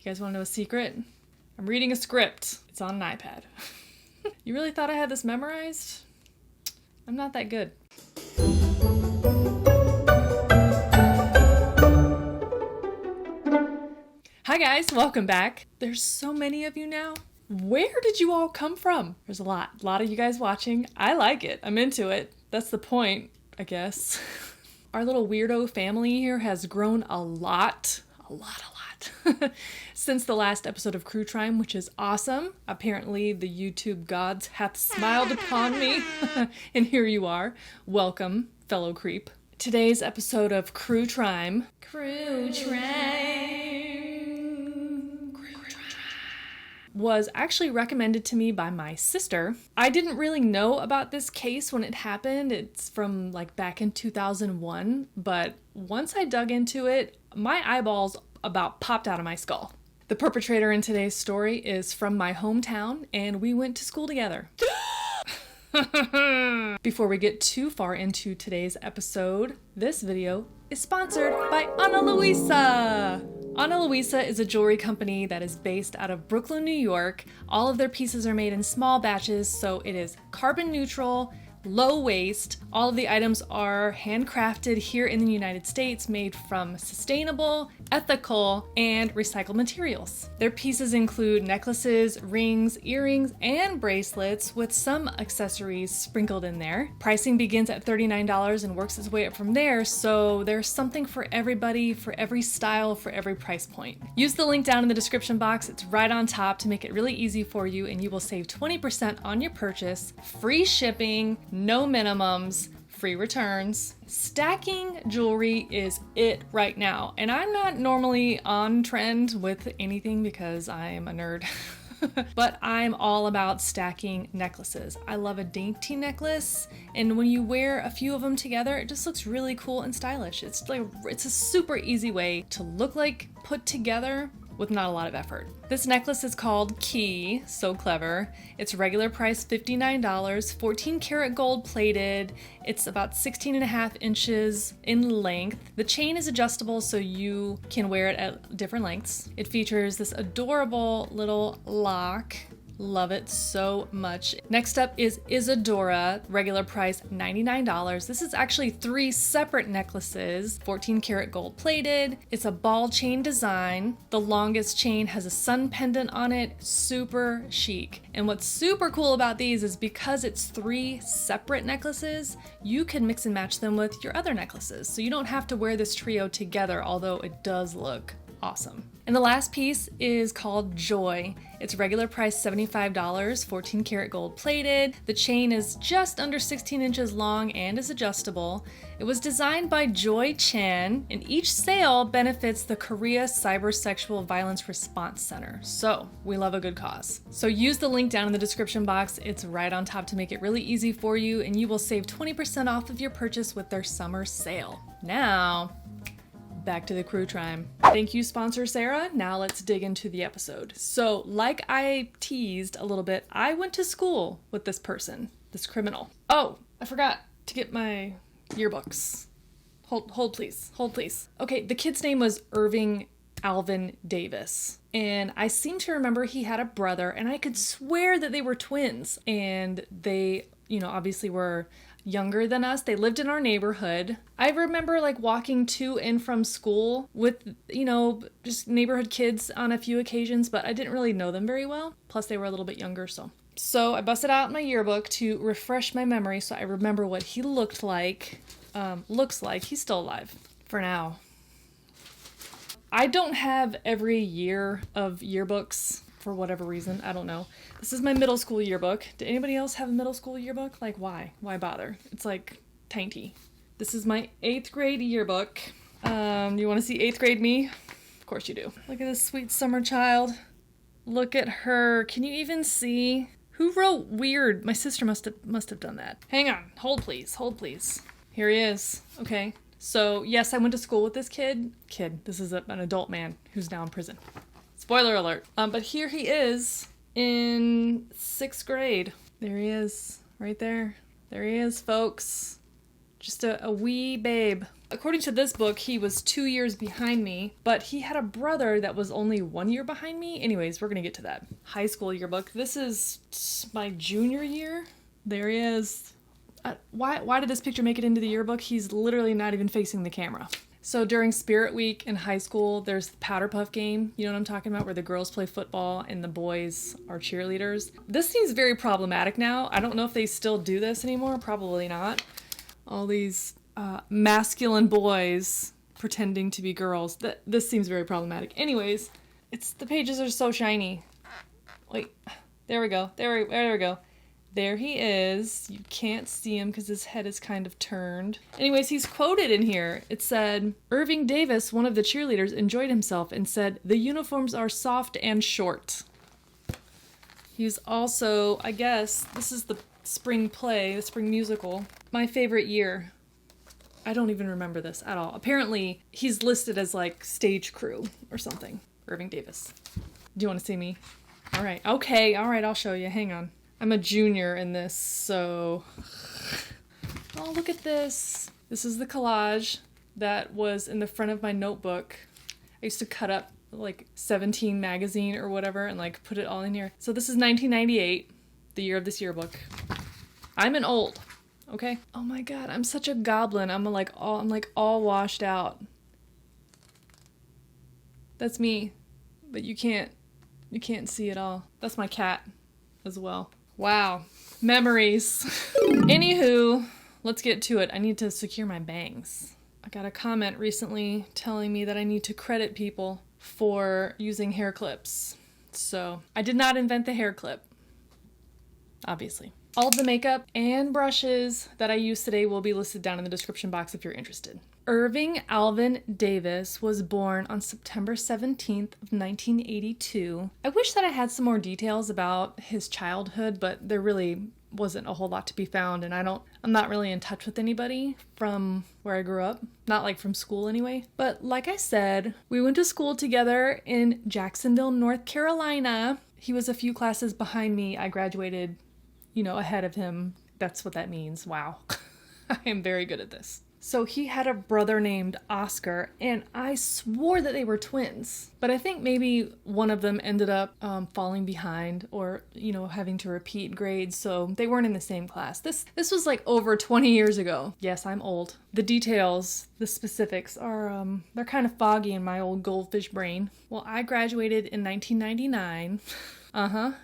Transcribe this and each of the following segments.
guys want to know a secret? I'm reading a script. It's on an iPad. You really thought I had this memorized? I'm not that good. Hi guys, welcome back. There's so many of you now. Where did you all come from? There's a lot of you guys watching. I like it. I'm into it. That's the point, I guess. Our little weirdo family here has grown a lot. Since the last episode of Crue Trime, which is awesome. Apparently the YouTube gods hath smiled upon me. And here you are. Welcome, fellow creep. Today's episode of Crue Trime. Was actually recommended to me by my sister. I didn't really know about this case when it happened. It's from like back in 2001, but once I dug into it, my eyeballs about popped out of my skull. The perpetrator in today's story is from my hometown, and we went to school together. Before we get too far into today's episode, this video is sponsored by Ana Luisa. Ana Luisa is a jewelry company that is based out of Brooklyn, New York. All of their pieces are made in small batches, so it is carbon neutral, low waste. All of the items are handcrafted here in the United States, made from sustainable, ethical, and recycled materials. Their pieces include necklaces, rings, earrings, and bracelets with some accessories sprinkled in there. Pricing begins at $39 and works its way up from there, so there's something for everybody, for every style, for every price point. Use the link down in the description box. It's right on top to make it really easy for you, and you will save 20% on your purchase, free shipping, no minimums, free returns. Stacking jewelry is it right now, and I'm not normally on trend with anything because I'm a nerd. But I'm all about stacking necklaces. I love a dainty necklace, and when you wear a few of them together, it just looks really cool and stylish. It's a super easy way to look like put together with not a lot of effort. This necklace is called Key, so clever. It's regular price $59, 14 karat gold plated. It's about 16.5 inches in length. The chain is adjustable so you can wear it at different lengths. It features this adorable little lock. Love it so much. Next up is Isadora, regular price $99. This is actually 3 separate necklaces, 14 karat gold plated. It's a ball chain design. The longest chain has a sun pendant on it, super chic. And what's super cool about these is because it's 3 separate necklaces, you can mix and match them with your other necklaces. So you don't have to wear this trio together, although it does look awesome. And the last piece is called Joy. It's regular price $75, 14 karat gold plated. The chain is just under 16 inches long and is adjustable. It was designed by Joy Chan, and each sale benefits the Korea Cybersexual Violence Response Center. So we love a good cause. So use the link down in the description box. It's right on top to make it really easy for you, and you will save 20% off of your purchase with their summer sale. Now, back to the Crue Trime. Thank you, sponsor Sarah. Now let's dig into the episode. So, like I teased a little bit, I went to school with this person, this criminal. Oh, I forgot to get my yearbooks. Hold please. Okay, the kid's name was Irving Davis. And I seem to remember he had a brother, and I could swear that they were twins. And they, obviously were younger than us. They lived in our neighborhood. I remember walking to and from school with, just neighborhood kids on a few occasions, but I didn't really know them very well. Plus they were a little bit younger, so I busted out my yearbook to refresh my memory so I remember what he looked like. Looks like. He's still alive for now. I don't have every year of yearbooks for whatever reason. I don't know. This is my middle school yearbook. Did anybody else have a middle school yearbook? Why? Why bother? It's tiny. This is my 8th grade yearbook. You want to see 8th grade me? Of course you do. Look at this sweet summer child. Look at her. Can you even see? Who wrote weird? My sister must have done that. Hang on. Hold please. Here he is. Okay. So yes, I went to school with this kid. This is an adult man who's now in prison. Spoiler alert. But here he is in 6th grade. There he is, right there. There he is, folks. Just a wee babe. According to this book, he was 2 years behind me, but he had a brother that was only 1 year behind me. Anyways, we're gonna get to that. High school yearbook. This is my junior year. There he is. Why did this picture make it into the yearbook? He's literally not even facing the camera. So during Spirit Week in high school, there's the Powder Puff game. You know what I'm talking about? Where the girls play football and the boys are cheerleaders. This seems very problematic now. I don't know if they still do this anymore. Probably not. All these masculine boys pretending to be girls. This seems very problematic. Anyways, the pages are so shiny. Wait, there we go. There we go. There he is. You can't see him because his head is kind of turned. Anyways, he's quoted in here. It said, Irving Davis, one of the cheerleaders, enjoyed himself and said, "The uniforms are soft and short." He's also, I guess, this is the spring play, the spring musical. My favorite year. I don't even remember this at all. Apparently, he's listed as like stage crew or something. Irving Davis. Do you want to see me? All right. Okay. All right. I'll show you. Hang on. I'm a junior in this, so... Oh, look at this. This is the collage that was in the front of my notebook. I used to cut up like 17 magazine or whatever and like put it all in here. So this is 1998, the year of this yearbook. I'm an old, okay? Oh my god, I'm such a goblin. I'm like all washed out. That's me, but you can't see it all. That's my cat as well. Wow. Memories. Anywho, let's get to it. I need to secure my bangs. I got a comment recently telling me that I need to credit people for using hair clips. So, I did not invent the hair clip. Obviously. All of the makeup and brushes that I use today will be listed down in the description box if you're interested. Irving Alvin Davis was born on September 17th of 1982. I wish that I had some more details about his childhood, but there really wasn't a whole lot to be found, and I'm not really in touch with anybody from where I grew up. Not like from school anyway. But like I said, we went to school together in Jacksonville, North Carolina. He was a few classes behind me. I graduated, ahead of him. That's what that means. Wow. I am very good at this. So he had a brother named Oscar, and I swore that they were twins. But I think maybe one of them ended up falling behind or, having to repeat grades, so they weren't in the same class. This was like over 20 years ago. Yes, I'm old. The details, the specifics are, they're kind of foggy in my old goldfish brain. Well, I graduated in 1999.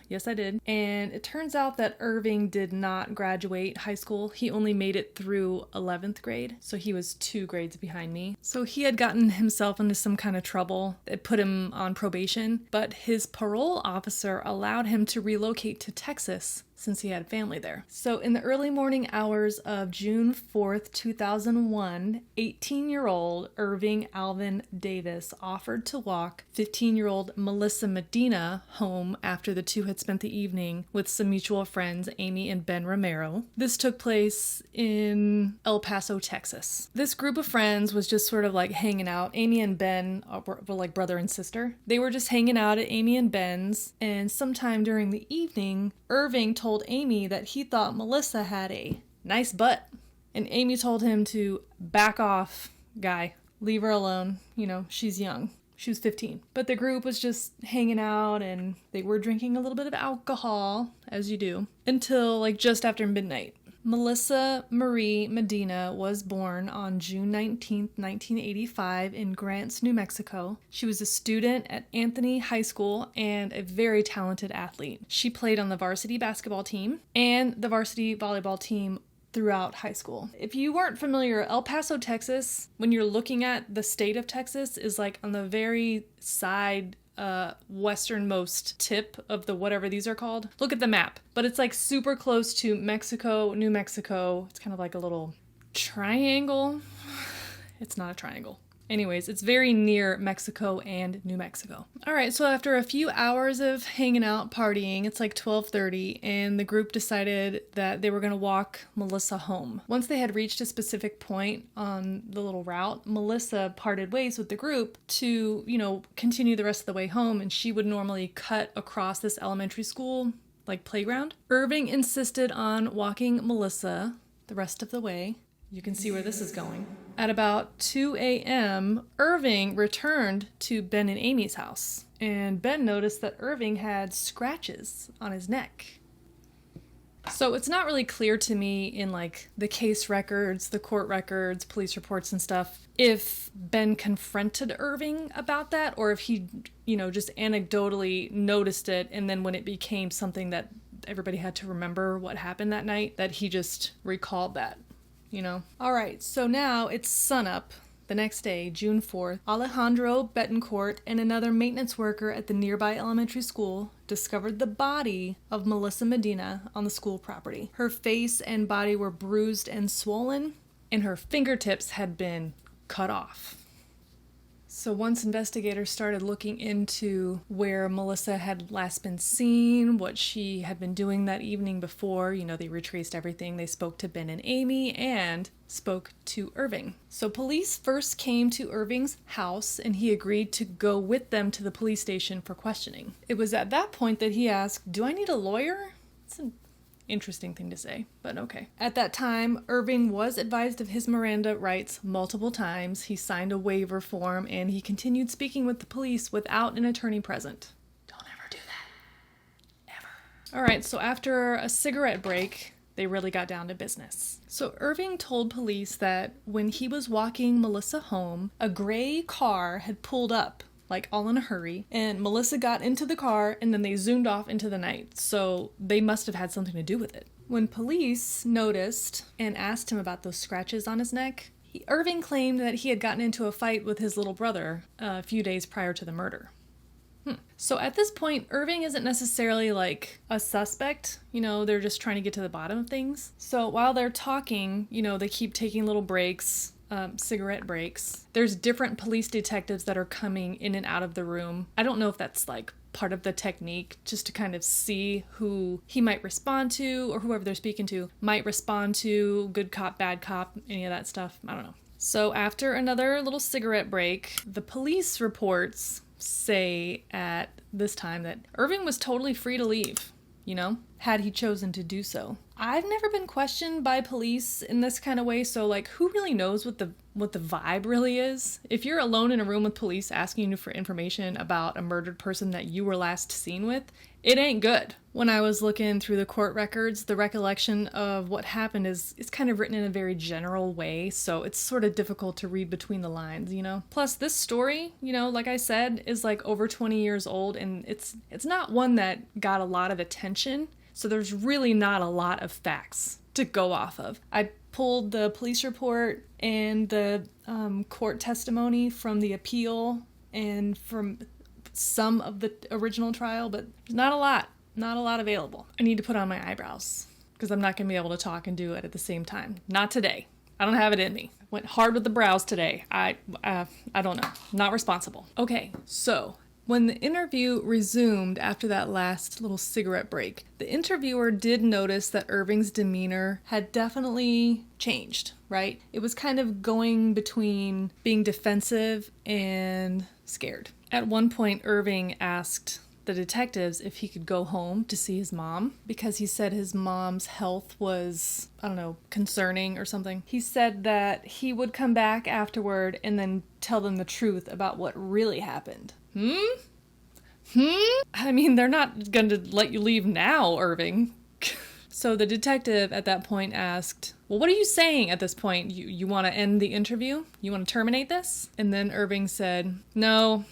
Yes I did. And it turns out that Irving did not graduate high school. He only made it through 11th grade, so he was 2 grades behind me. So he had gotten himself into some kind of trouble. It put him on probation, but his parole officer allowed him to relocate to Texas since he had family there. So in the early morning hours of June 4th, 2001, 18-year-old Irving Alvin Davis offered to walk 15-year-old Melissa Medina home after the two had spent the evening with some mutual friends, Amy and Ben Romero. This took place in El Paso, Texas. This group of friends was just sort of like hanging out. Amy and Ben were like brother and sister. They were just hanging out at Amy and Ben's, and sometime during the evening, Irving told Amy that he thought Melissa had a nice butt. And Amy told him to back off, guy. Leave her alone. She's young. She was 15. But the group was just hanging out and they were drinking a little bit of alcohol, as you do, until just after midnight. Melissa Marie Medina was born on June 19, 1985 in Grants, New Mexico. She was a student at Anthony High School and a very talented athlete. She played on the varsity basketball team and the varsity volleyball team throughout high school. If you weren't familiar, El Paso, Texas, when you're looking at the state of Texas, is like on the very side westernmost tip of the whatever these are called. Look at the map. But it's like super close to Mexico, New Mexico. It's kind of like a little triangle. It's not a triangle. Anyways, it's very near Mexico and New Mexico. All right, so after a few hours of hanging out, partying, it's like 12:30, and the group decided that they were going to walk Melissa home. Once they had reached a specific point on the little route, Melissa parted ways with the group to, continue the rest of the way home, and she would normally cut across this elementary school, playground. Irving insisted on walking Melissa the rest of the way. You can see where this is going. At about 2 a.m., Irving returned to Ben and Amy's house, and Ben noticed that Irving had scratches on his neck. So it's not really clear to me in like the case records, the court records, police reports and stuff, if Ben confronted Irving about that or if he, just anecdotally noticed it, and then when it became something that everybody had to remember what happened that night, that he just recalled that. All right, so now it's sunup. The next day, June 4th, Alejandro Betancourt and another maintenance worker at the nearby elementary school discovered the body of Melissa Medina on the school property. Her face and body were bruised and swollen, and her fingertips had been cut off. So once investigators started looking into where Melissa had last been seen, what she had been doing that evening before, they retraced everything. They spoke to Ben and Amy and spoke to Irving. So police first came to Irving's house and he agreed to go with them to the police station for questioning. It was at that point that he asked, "Do I need a lawyer?" It's an interesting thing to say, but okay. At that time, Irving was advised of his Miranda rights multiple times. He signed a waiver form and he continued speaking with the police without an attorney present. Don't ever do that. Ever. All right, so after a cigarette break, they really got down to business. So Irving told police that when he was walking Melissa home, a gray car had pulled up, like all in a hurry, and Melissa got into the car and then they zoomed off into the night, so they must have had something to do with it. When police noticed and asked him about those scratches on his neck, Irving claimed that he had gotten into a fight with his little brother a few days prior to the murder. So at this point, Irving isn't necessarily like a suspect, they're just trying to get to the bottom of things. So while they're talking, they keep taking little breaks, cigarette breaks. There's different police detectives that are coming in and out of the room. I don't know if that's like part of the technique, just to kind of see who he might respond to, or whoever they're speaking to might respond to, good cop, bad cop, any of that stuff. I don't know. So after another little cigarette break, the police reports say at this time that Irving was totally free to leave, had he chosen to do so. I've never been questioned by police in this kind of way, so like who really knows what the vibe really is? If you're alone in a room with police asking you for information about a murdered person that you were last seen with, it ain't good. When I was looking through the court records, the recollection of what happened is kind of written in a very general way, so it's sort of difficult to read between the lines, Plus, this story, like I said, is like over 20 years old, and it's not one that got a lot of attention, so there's really not a lot of facts to go off of. I pulled the police report and the court testimony from the appeal and from some of the original trial, but there's not a lot available. I need to put on my eyebrows because I'm not going to be able to talk and do it at the same time. Not today. I don't have it in me. Went hard with the brows today. I don't know. Not responsible. Okay, so when the interview resumed after that last little cigarette break, the interviewer did notice that Irving's demeanor had definitely changed, right? It was kind of going between being defensive and scared. At one point, Irving asked the detectives if he could go home to see his mom because he said his mom's health was, concerning or something. He said that he would come back afterward and then tell them the truth about what really happened. I mean, they're not going to let you leave now, Irving. So the detective at that point asked, well, what are you saying at this point? You want to end the interview? You want to terminate this? And then Irving said, no,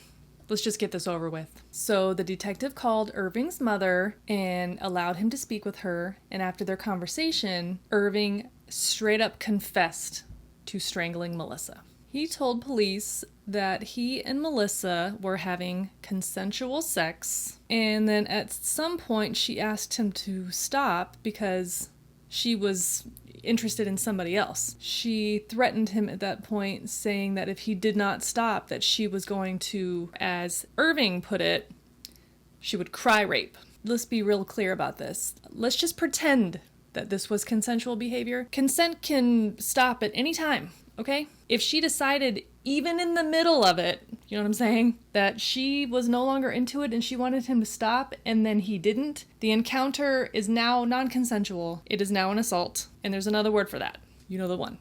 let's just get this over with. So the detective called Irving's mother and allowed him to speak with her. And after their conversation, Irving straight up confessed to strangling Melissa. He told police that he and Melissa were having consensual sex, and then at some point she asked him to stop because she was interested in somebody else. She threatened him at that point, saying that if he did not stop, that she was going to, as Irving put it, she would cry rape. Let's be real clear about this. Let's just pretend that this was consensual behavior. Consent can stop at any time. Okay? If she decided, even in the middle of it, you know what I'm saying, that she was no longer into it and she wanted him to stop and then he didn't, the encounter is now non-consensual. It is now an assault. And there's another word for that. You know the one.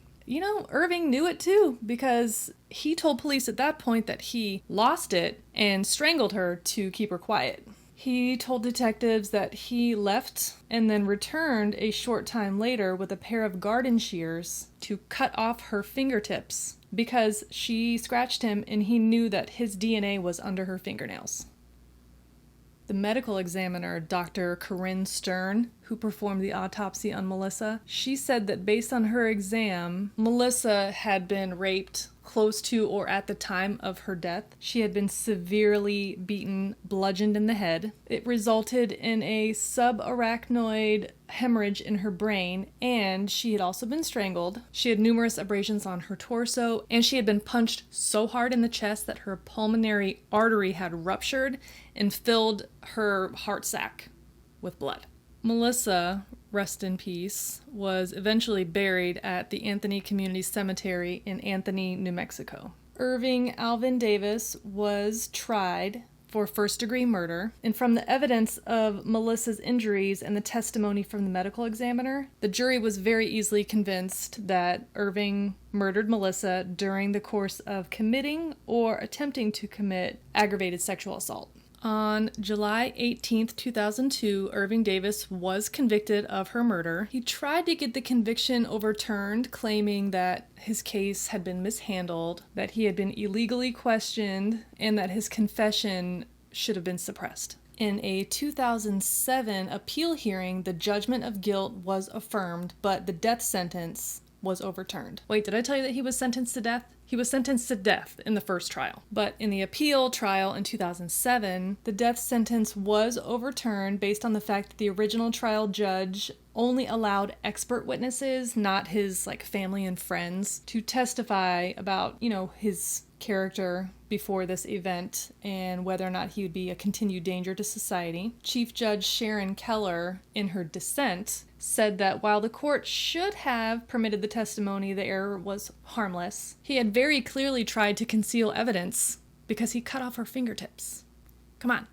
Irving knew it too, because he told police at that point that he lost it and strangled her to keep her quiet. He told detectives that he left and then returned a short time later with a pair of garden shears to cut off her fingertips because she scratched him and he knew that his DNA was under her fingernails. The medical examiner, Dr. Corinne Stern, who performed the autopsy on Melissa, she said that based on her exam, Melissa had been raped close to or at the time of her death. She had been severely beaten, bludgeoned in the head. It resulted in a subarachnoid hemorrhage in her brain, and she had also been strangled. She had numerous abrasions on her torso, and she had been punched so hard in the chest that her pulmonary artery had ruptured and filled her heart sac with blood. Melissa, rest in peace, was eventually buried at the Anthony Community Cemetery in Anthony, New Mexico. Irving Alvin Davis was tried for first-degree murder, and from the evidence of Melissa's injuries and the testimony from the medical examiner, the jury was very easily convinced that Irving murdered Melissa during the course of committing or attempting to commit aggravated sexual assault. On July 18th, 2002, Irving Davis was convicted of her murder. He tried to get the conviction overturned, claiming that his case had been mishandled, that he had been illegally questioned, and that his confession should have been suppressed. In a 2007 appeal hearing, the judgment of guilt was affirmed, but the death sentence was overturned. Wait, did I tell you that he was sentenced to death? He was sentenced to death in the first trial. But in the appeal trial in 2007, the death sentence was overturned based on the fact that the original trial judge only allowed expert witnesses, not his family and friends, to testify about, his character before this event and whether or not he would be a continued danger to society. Chief Judge Sharon Keller, in her dissent, said that while the court should have permitted the testimony, the error was harmless. He had very clearly tried to conceal evidence because he cut off her fingertips. Come on.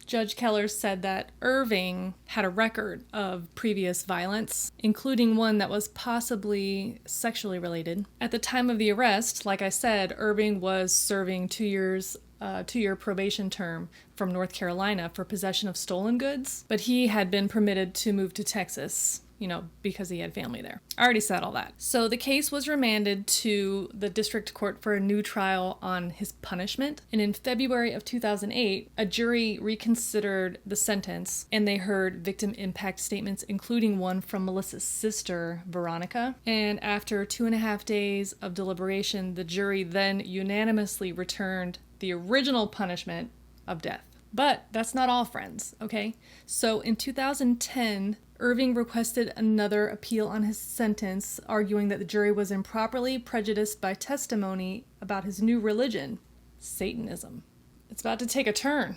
Judge Keller said that Irving had a record of previous violence, including one that was possibly sexually related. At the time of the arrest, like I said, Irving was serving 2-year probation term from North Carolina for possession of stolen goods, but he had been permitted to move to Texas, because he had family there. I already said all that. So the case was remanded to the district court for a new trial on his punishment. And in February of 2008, a jury reconsidered the sentence and they heard victim impact statements, including one from Melissa's sister, Veronica. And after 2.5 days of deliberation, the jury then unanimously returned the original punishment of death. But that's not all, friends, okay? So in 2010, Irving requested another appeal on his sentence, arguing that the jury was improperly prejudiced by testimony about his new religion, Satanism. It's about to take a turn.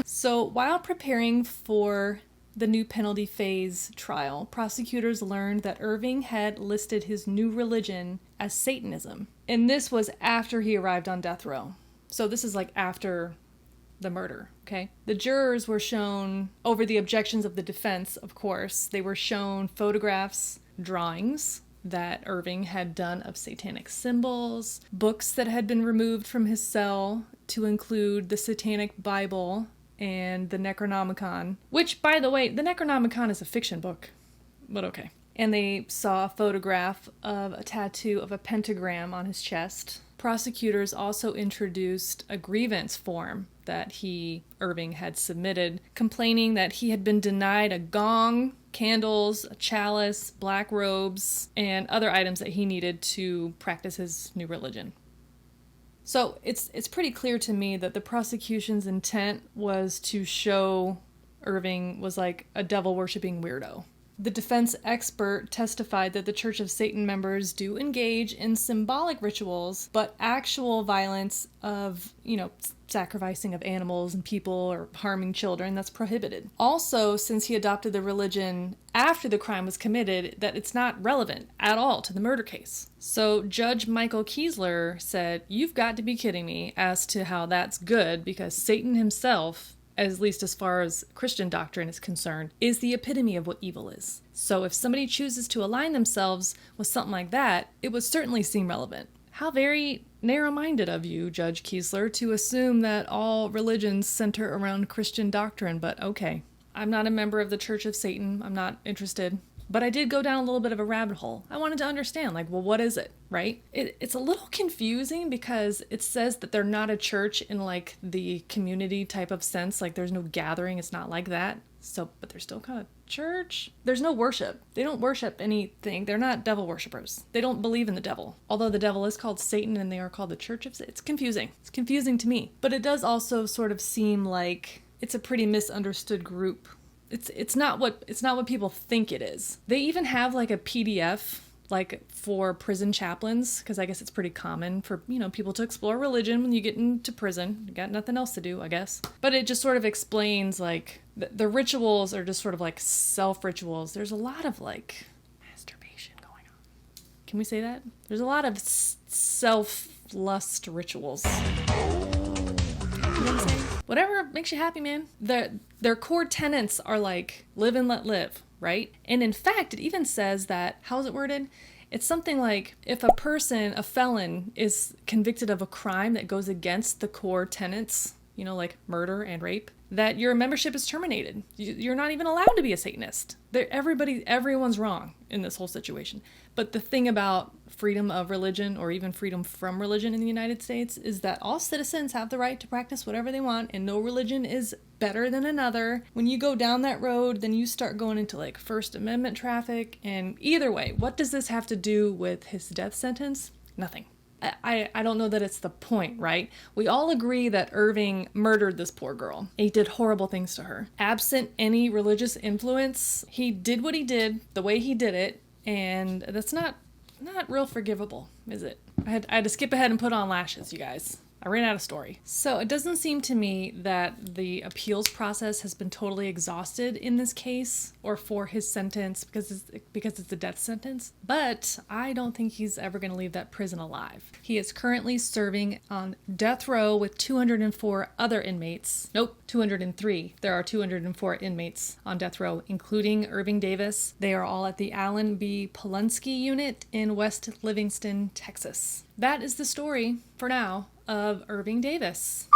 So while preparing for the new penalty phase trial, prosecutors learned that Irving had listed his new religion as Satanism. And this was after he arrived on death row. So this is after the murder, okay? The jurors were shown, over the objections of the defense, of course, they were shown photographs, drawings that Irving had done of satanic symbols, books that had been removed from his cell to include the Satanic Bible and the Necronomicon, which, by the way, the Necronomicon is a fiction book, but okay. And they saw a photograph of a tattoo of a pentagram on his chest. Prosecutors also introduced a grievance form that Irving had submitted, complaining that he had been denied a gong, candles, a chalice, black robes, and other items that he needed to practice his new religion. So it's pretty clear to me that the prosecution's intent was to show Irving was like a devil-worshipping weirdo. The defense expert testified that the Church of Satan members do engage in symbolic rituals, but actual violence of, sacrificing of animals and people or harming children, that's prohibited. Also, since he adopted the religion after the crime was committed, that it's not relevant at all to the murder case. So Judge Michael Kiesler said, "You've got to be kidding me," as to how that's good, because Satan himself at least as far as Christian doctrine is concerned, is the epitome of what evil is. So if somebody chooses to align themselves with something like that, it would certainly seem relevant. How very narrow-minded of you, Judge Kiesler, to assume that all religions center around Christian doctrine, but okay. I'm not a member of the Church of Satan. I'm not interested. But I did go down a little bit of a rabbit hole. I wanted to understand, like, well, what is it, right? It's a little confusing because it says that they're not a church in, like, the community type of sense. Like, there's no gathering. It's not like that. So, but they're still kind of church. There's no worship. They don't worship anything. They're not devil worshipers. They don't believe in the devil. Although the devil is called Satan and they are called the Church of Satan. It's confusing. It's confusing to me. But it does also sort of seem like it's a pretty misunderstood group. It's not what people think it is. They even have like a PDF like for prison chaplains, because I guess it's pretty common for, people to explore religion when you get into prison. You got nothing else to do, I guess. But it just sort of explains like the rituals are just sort of like self-rituals. There's a lot of like masturbation going on. Can we say that? There's a lot of self-lust rituals. You know what I'm saying? Whatever makes you happy, man. Their core tenets are like live and let live, right? And in fact, it even says that, how is it worded? It's something like if a felon is convicted of a crime that goes against the core tenets, like murder and rape, that your membership is terminated. You're not even allowed to be a Satanist. Everyone's wrong in this whole situation. But the thing about freedom of religion, or even freedom from religion in the United States, is that all citizens have the right to practice whatever they want, and no religion is better than another. When you go down that road, then you start going into like First Amendment traffic. And either way, what does this have to do with his death sentence? Nothing. I don't know that it's the point, right? We all agree that Irving murdered this poor girl. He did horrible things to her. Absent any religious influence, he did what he did, the way he did it, and that's not real forgivable, is it? I had to skip ahead and put on lashes, you guys. I ran out of story. So it doesn't seem to me that the appeals process has been totally exhausted in this case, or for his sentence, because it's a death sentence. But I don't think he's ever going to leave that prison alive. He is currently serving on death row with 204 other inmates. Nope, 203. There are 204 inmates on death row, including Irving Davis. They are all at the Allen B. Polunsky unit in West Livingston, Texas. That is the story, for now, of Irving Davis.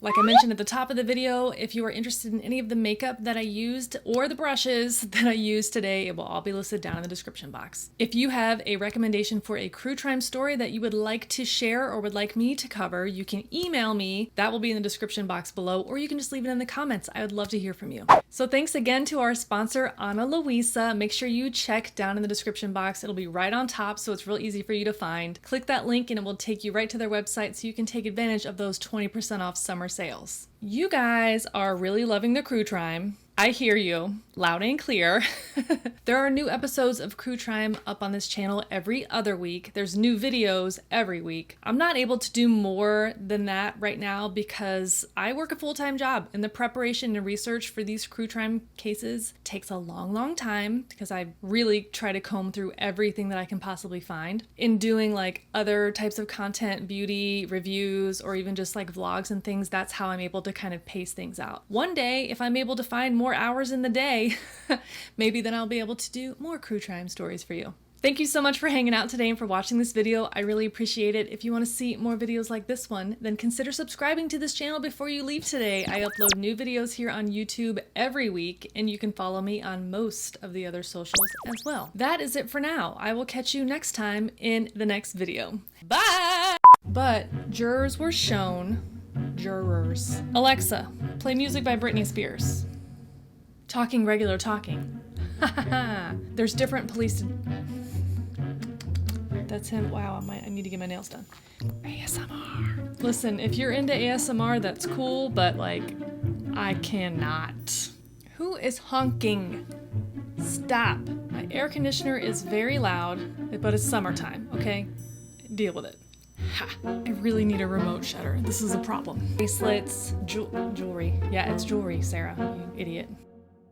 Like I mentioned at the top of the video, if you are interested in any of the makeup that I used or the brushes that I used today, it will all be listed down in the description box. If you have a recommendation for a Crue Trime story that you would like to share or would like me to cover, you can email me. That will be in the description box below, or you can just leave it in the comments. I would love to hear from you. So thanks again to our sponsor, Ana Luisa. Make sure you check down in the description box. It'll be right on top, so it's real easy for you to find. Click that link and it will take you right to their website so you can take advantage of those 20% off summer sales. You guys are really loving the Crue Trime. I hear you, loud and clear. There are new episodes of Crue Trime up on this channel every other week. There's new videos every week. I'm not able to do more than that right now because I work a full-time job, and the preparation and research for these Crue Trime cases takes a long, long time because I really try to comb through everything that I can possibly find. In doing like other types of content, beauty, reviews, or even just like vlogs and things, that's how I'm able to kind of pace things out. One day, if I'm able to find more hours in the day, maybe then I'll be able to do more Crue Trime stories for you. Thank you so much for hanging out today and for watching this video. I really appreciate it. If you want to see more videos like this one, then consider subscribing to this channel before you leave today. I upload new videos here on YouTube every week, and you can follow me on most of the other socials as well. That is it for now. I will catch you next time in the next video. Bye! But jurors were shown. Jurors. Alexa, play music by Britney Spears. Talking regular talking. There's different police. That's him. Wow, I need to get my nails done. ASMR. Listen, if you're into ASMR, that's cool, but like, I cannot. Who is honking? Stop. My air conditioner is very loud, but it's summertime, okay? Deal with it. Ha! I really need a remote shutter. This is a problem. Bracelets, jewelry. Yeah, it's jewelry, Sarah, you idiot.